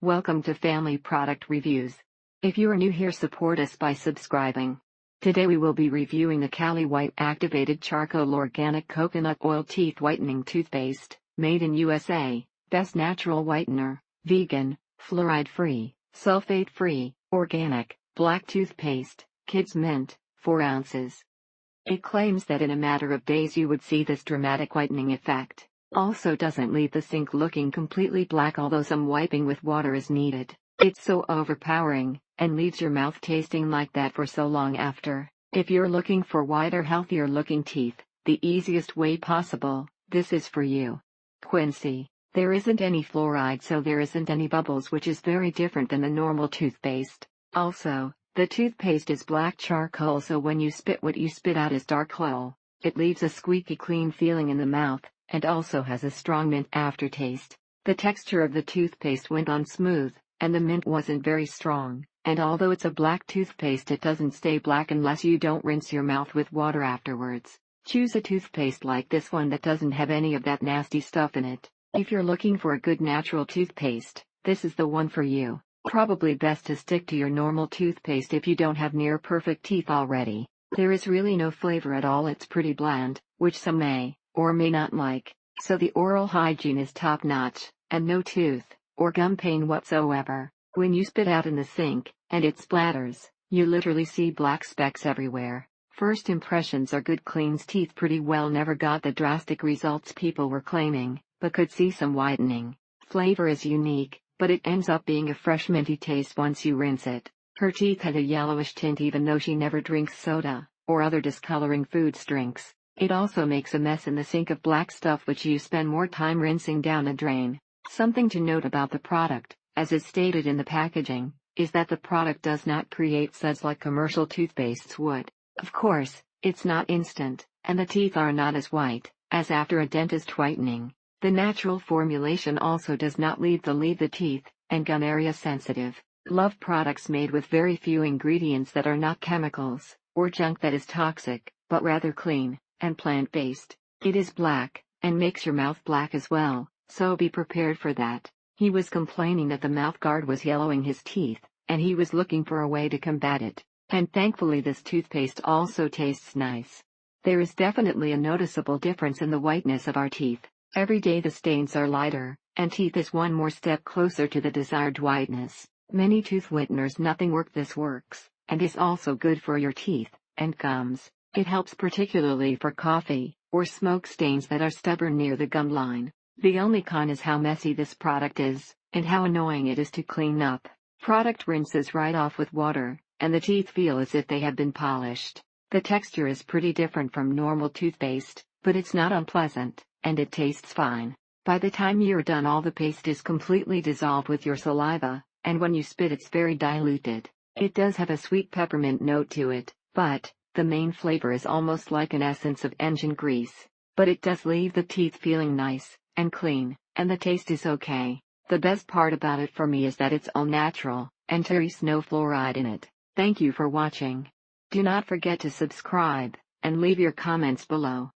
Welcome to Family Product Reviews. If you are new here, support us by subscribing. Today we will be reviewing the Cali White Activated Charcoal Organic Coconut Oil Teeth Whitening Toothpaste, made in USA, best natural whitener, vegan, fluoride-free, sulfate-free, organic, black toothpaste, kids mint, 4 ounces. It claims that in a matter of days you would see this dramatic whitening effect. Also doesn't leave the sink looking completely black, although some wiping with water is needed. It's so overpowering, and leaves your mouth tasting like that for so long after. If you're looking for whiter, healthier looking teeth, the easiest way possible, this is for you. Quincy. There isn't any fluoride, so there isn't any bubbles, which is very different than the normal toothpaste. Also, the toothpaste is black charcoal, so when you spit, what you spit out is dark coal. It leaves a squeaky clean feeling in the mouth, and also has a strong mint aftertaste. The texture of the toothpaste went on smooth, and the mint wasn't very strong, and although it's a black toothpaste, it doesn't stay black unless you don't rinse your mouth with water afterwards. Choose a toothpaste like this one that doesn't have any of that nasty stuff in it. If you're looking for a good natural toothpaste, this is the one for you. Probably best to stick to your normal toothpaste if you don't have near perfect teeth already. There is really no flavor at all, it's pretty bland, which some may or may not like, so the oral hygiene is top-notch, and no tooth or gum pain whatsoever. When you spit out in the sink, and it splatters, you literally see black specks everywhere. First impressions are good, cleans teeth pretty well, never got the drastic results people were claiming, but could see some whitening. Flavor is unique, but it ends up being a fresh minty taste once you rinse it. Her teeth had a yellowish tint even though she never drinks soda, or other discoloring foods drinks. It also makes a mess in the sink of black stuff which you spend more time rinsing down the drain. Something to note about the product, as is stated in the packaging, is that the product does not create suds like commercial toothpastes would. Of course, it's not instant, and the teeth are not as white as after a dentist whitening. The natural formulation also does not leave the teeth and gum area sensitive. Love products made with very few ingredients that are not chemicals or junk that is toxic, but rather clean and plant-based. It is black, and makes your mouth black as well, so be prepared for that. He was complaining that the mouth guard was yellowing his teeth, and he was looking for a way to combat it. And thankfully this toothpaste also tastes nice. There is definitely a noticeable difference in the whiteness of our teeth. Every day the stains are lighter, and teeth is one more step closer to the desired whiteness. Many tooth whiteners nothing work, this works, and is also good for your teeth and gums. It helps particularly for coffee or smoke stains that are stubborn near the gum line. The only con is how messy this product is, and how annoying it is to clean up. Product rinses right off with water, and the teeth feel as if they have been polished. The texture is pretty different from normal toothpaste, but it's not unpleasant, and it tastes fine. By the time you're done, all the paste is completely dissolved with your saliva, and when you spit it's very diluted. It does have a sweet peppermint note to it, but the main flavor is almost like an essence of engine grease. But it does leave the teeth feeling nice and clean, and the taste is okay. The best part about it for me is that it's all natural, and there is no fluoride in it. Thank you for watching. Do not forget to subscribe, and leave your comments below.